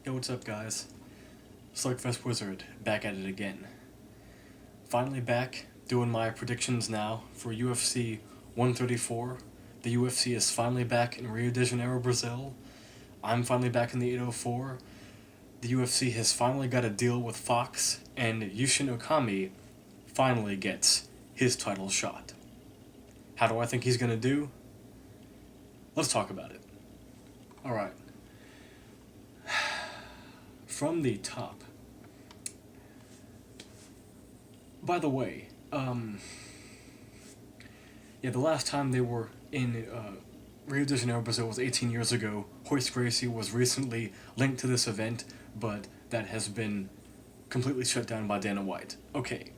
Yo, what's up, guys? Slugfest Wizard, back at it again. Finally back, doing my predictions now for UFC 134. The UFC is finally back in Rio de Janeiro, Brazil. I'm finally back in the 804. The UFC has finally got a deal with Fox, and Yusin Okami finally gets his title shot. How do I think he's gonna do? Let's talk about it. Alright. From the top. By the way, the last time they were in Rio de Janeiro, Brazil was 18 years ago. Royce Gracie was recently linked to this event, but that has been completely shut down by Dana White. Okay,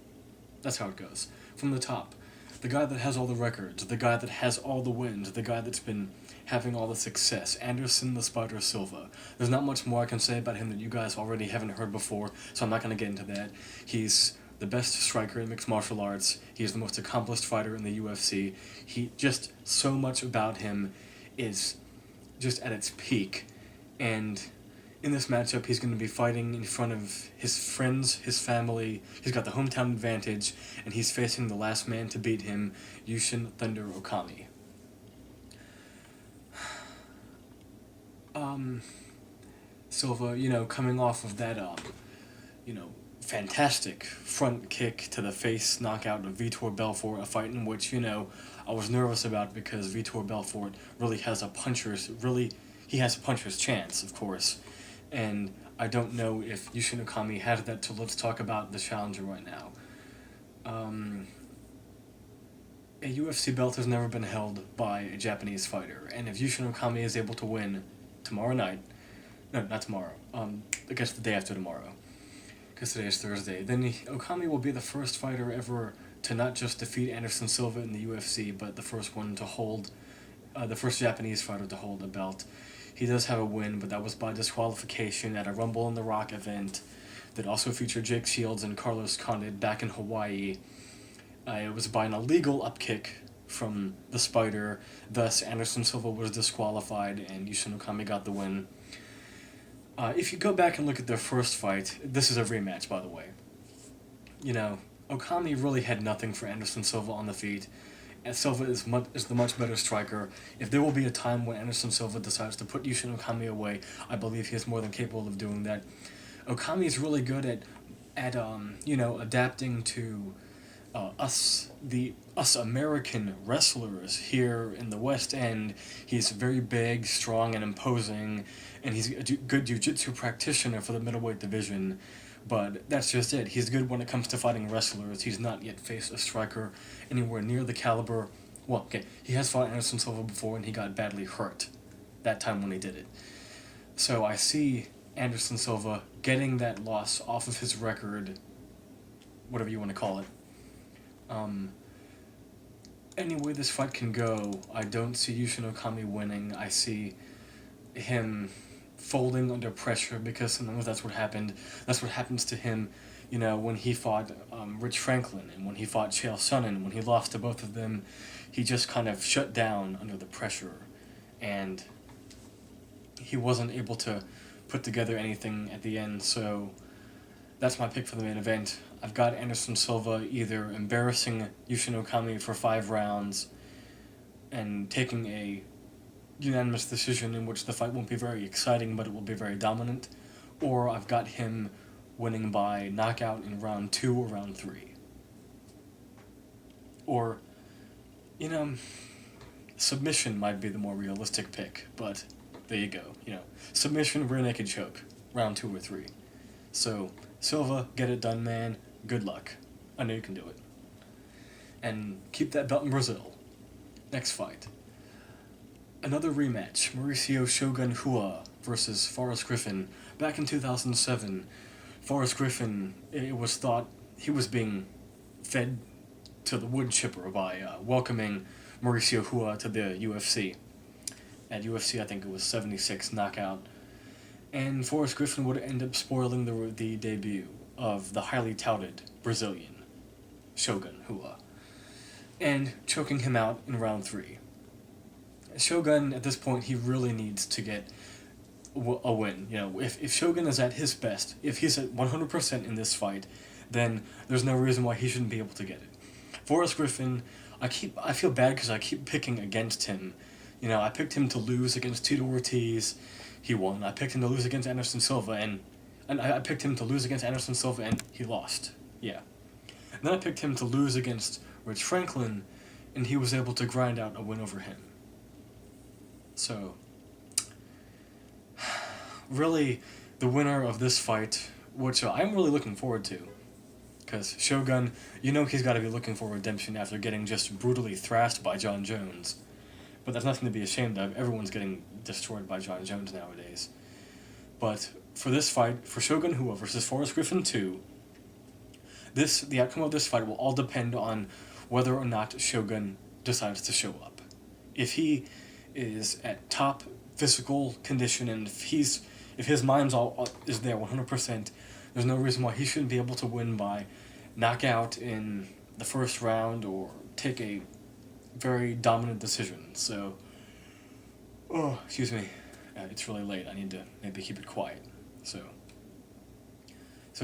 that's how it goes. From the top, the guy that has all the records, the guy that has all the wins, the guy that's been having all the success, Anderson the Spider Silva. There's not much more I can say about him that you guys already haven't heard before, so I'm not going to get into that. He's the best striker in mixed martial arts. He's the most accomplished fighter in the UFC. Just so much about him is just at its peak. And in this matchup, he's going to be fighting in front of his friends, his family. He's got the hometown advantage, and he's facing the last man to beat him, Yusin Thunder Okami. Silva, coming off of that, fantastic front kick to the face knockout of Vitor Belfort, a fight in which, I was nervous about because Vitor Belfort really has a puncher's chance, of course. And I don't know if Yusin Okami has that, so let's talk about the challenger right now. A UFC belt has never been held by a Japanese fighter, and if Yusin Okami is able to win tomorrow night, no, not tomorrow, I guess the day after tomorrow, because today is Thursday, then Okami will be the first fighter ever to not just defeat Anderson Silva in the UFC, but the first one to hold, the first Japanese fighter to hold a belt. He does have a win, but that was by disqualification at a Rumble in the Rock event that also featured Jake Shields and Carlos Condit back in Hawaii. It was by an illegal upkick from the Spider, thus Anderson Silva was disqualified and Yusin Okami got the win. If you go back and look at their first fight, this is a rematch, by the way. Okami really had nothing for Anderson Silva on the feet. And Silva is the much better striker. If there will be a time when Anderson Silva decides to put Yusin Okami away, I believe he is more than capable of doing that. Okami is really good at adapting to us American wrestlers here in the West End. He's very big, strong, and imposing, and he's a good jiu-jitsu practitioner for the middleweight division. But that's just it. He's good when it comes to fighting wrestlers. He's not yet faced a striker anywhere near the caliber. Well, okay, he has fought Anderson Silva before, and he got badly hurt that time when he did it. So I see Anderson Silva getting that loss off of his record, whatever you want to call it. Any way this fight can go, I don't see Yusin Okami winning. I see him folding under pressure because sometimes that's what happened. That's what happens to him, when he fought Rich Franklin and when he fought Chael Sonnen. When he lost to both of them, he just kind of shut down under the pressure, and he wasn't able to put together anything at the end. So that's my pick for the main event. I've got Anderson Silva either embarrassing Yusin Okami for 5 rounds and taking a unanimous decision in which the fight won't be very exciting, but it will be very dominant, or I've got him winning by knockout in round 2 or round 3. Or, submission might be the more realistic pick, but there you go. Submission, rear naked choke, round 2 or 3. So, Silva, get it done, man. Good luck. I know you can do it. And keep that belt in Brazil. Next fight. Another rematch, Mauricio Shogun Hua versus Forrest Griffin. Back in 2007, Forrest Griffin, it was thought he was being fed to the wood chipper by welcoming Mauricio Hua to the UFC. At UFC, I think it was 76 knockout. And Forrest Griffin would end up spoiling the debut of the highly touted Brazilian, Shogun Hua, and choking him out in round 3. Shogun, at this point, he really needs to get a win. You know, if Shogun is at his best, if he's at 100% in this fight, then there's no reason why he shouldn't be able to get it. Forrest Griffin, I feel bad because I keep picking against him. You know, I picked him to lose against Tito Ortiz, he won. I picked him to lose against Anderson Silva, and I picked him to lose against Anderson Silva, and he lost. Yeah. And then I picked him to lose against Rich Franklin, and he was able to grind out a win over him. So, really, the winner of this fight, which I'm really looking forward to, because Shogun, you know he's got to be looking for redemption after getting just brutally thrashed by John Jones. But that's nothing to be ashamed of. Everyone's getting destroyed by John Jones nowadays. But for this fight, for Shogun Hua versus Forrest Griffin 2, the outcome of this fight will all depend on whether or not Shogun decides to show up. If he is at top physical condition and if his mind's is there 100%, there's no reason why he shouldn't be able to win by knockout in the first round or take a very dominant decision. So, excuse me, it's really late. I need to maybe keep it quiet. So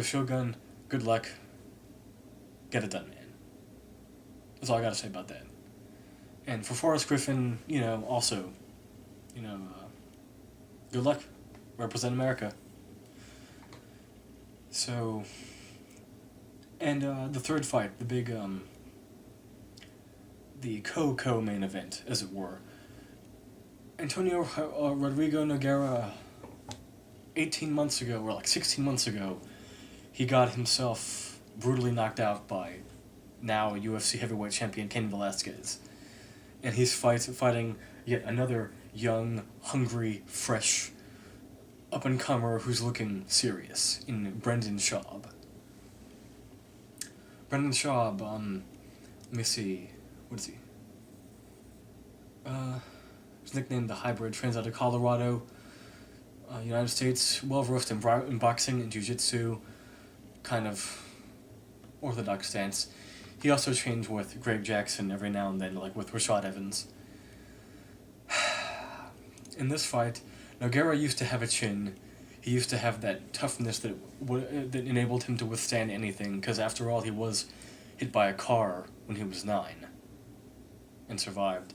Shogun, good luck. Get it done, man. That's all I gotta say about that. And for Forrest Griffin, you know, also, you know, good luck. Represent America. So, and the third fight, the big, the co-main event, as it were. Antonio Rodrigo Nogueira, 18 months ago, or like 16 months ago, he got himself brutally knocked out by now UFC heavyweight champion Cain Velasquez. And he's fighting yet another young, hungry, fresh, up-and-comer who's looking serious in Brendan Shaub. Brendan Shaub, let me see, what is he? He's nicknamed the Hybrid, trains out of Colorado, United States, well-versed in boxing and jiu-jitsu, kind of orthodox stance. He also trains with Greg Jackson every now and then, like with Rashad Evans. In this fight, Nogueira used to have a chin. He used to have that toughness that enabled him to withstand anything, because after all, he was hit by a car when he was 9 and survived.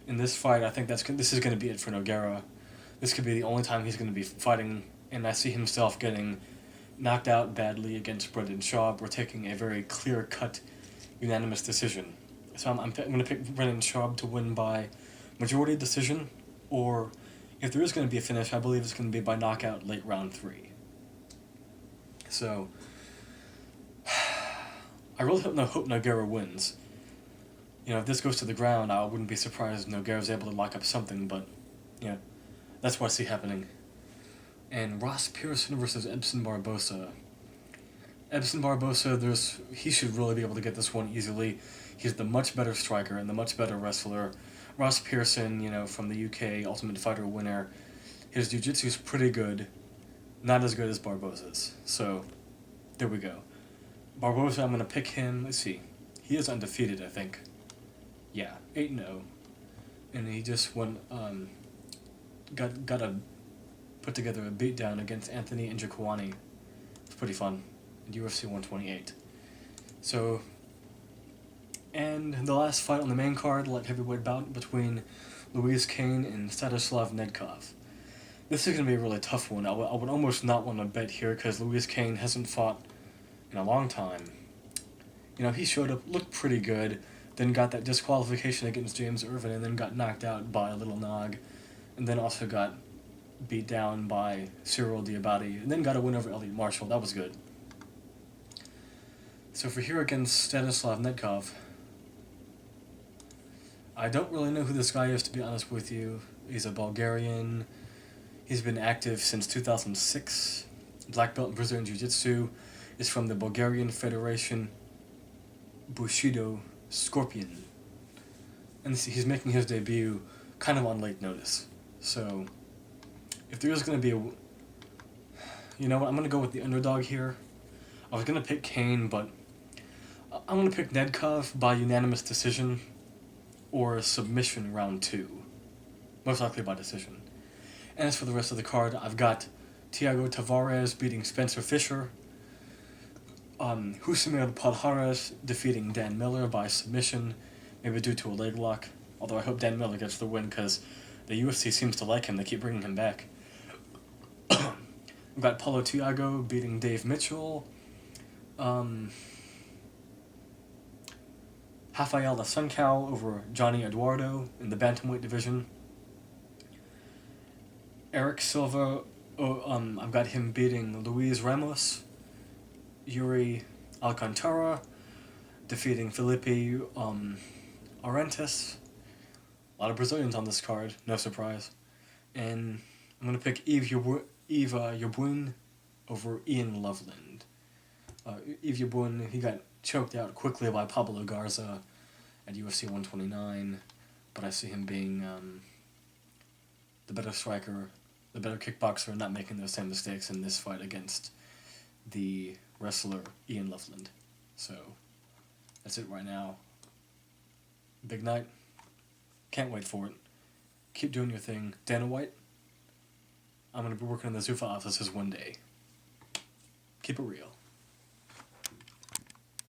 In this fight, I think this is going to be it for Nogueira. This could be the only time he's going to be fighting, and I see himself getting knocked out badly against Brendan Shaub or taking a very clear-cut, unanimous decision. So I'm going to pick Brendan Shaub to win by majority decision, or if there is going to be a finish, I believe it's going to be by knockout late round 3. So, I really hope Nogueira wins. You know, if this goes to the ground, I wouldn't be surprised if Nogueira's able to lock up something, but, you know, that's what I see happening. And Ross Pearson versus Edson Barbosa. Edson Barbosa, he should really be able to get this one easily. He's the much better striker and the much better wrestler. Ross Pearson, you know, from the UK, Ultimate Fighter winner, his jiu-jitsu is pretty good, not as good as Barbosa's. So, there we go. Barbosa, I'm going to pick him, let's see, he is undefeated, I think. Yeah, 8-0. And he just won, got put together a beatdown against Anthony Njokuani. It's pretty fun. At UFC 128. So, and the last fight on the main card, light heavyweight bout between Louise Kane and Stanislav Nedkov. This is going to be a really tough one. I would almost not want to bet here because Louise Kane hasn't fought in a long time. You know, he showed up, looked pretty good, then got that disqualification against James Irvin, and then got knocked out by Little Nog, and then also got beat down by Cyril Diabate, and then got a win over Elliot Marshall. That was good. So for here against Stanislav Nedkov, I don't really know who this guy is, to be honest with you. He's a Bulgarian. He's been active since 2006. Black belt in Brazilian Jiu-Jitsu. Is from the Bulgarian Federation Bushido Scorpion. And he's making his debut kind of on late notice. So, if there is going to be a... You know what, I'm going to go with the underdog here. I was going to pick Kane, but I'm going to pick Nedkov by unanimous decision or submission round 2. Most likely by decision. And as for the rest of the card, I've got Thiago Tavares beating Spencer Fisher. Husimir Palhares defeating Dan Miller by submission, maybe due to a leg lock. Although I hope Dan Miller gets the win because the UFC seems to like him. They keep bringing him back. We've got Paulo Thiago beating Dave Mitchell. Rafael Asuncao over Johnny Eduardo in the bantamweight division. Eric Silva, I've got him beating Luis Ramos. Yuri Alcantara defeating Felipe Arantes. A lot of Brazilians on this card, no surprise. And I'm going to pick Eva Yabuin over Ian Loveland. Eve Yabuin, he got choked out quickly by Pablo Garza at UFC 129, but I see him being the better striker, the better kickboxer, and not making those same mistakes in this fight against the wrestler Ian Loveland. So that's it right now. Big night. Can't wait for it. Keep doing your thing. Dana White, I'm going to be working in the Zuffa offices one day. Keep it real.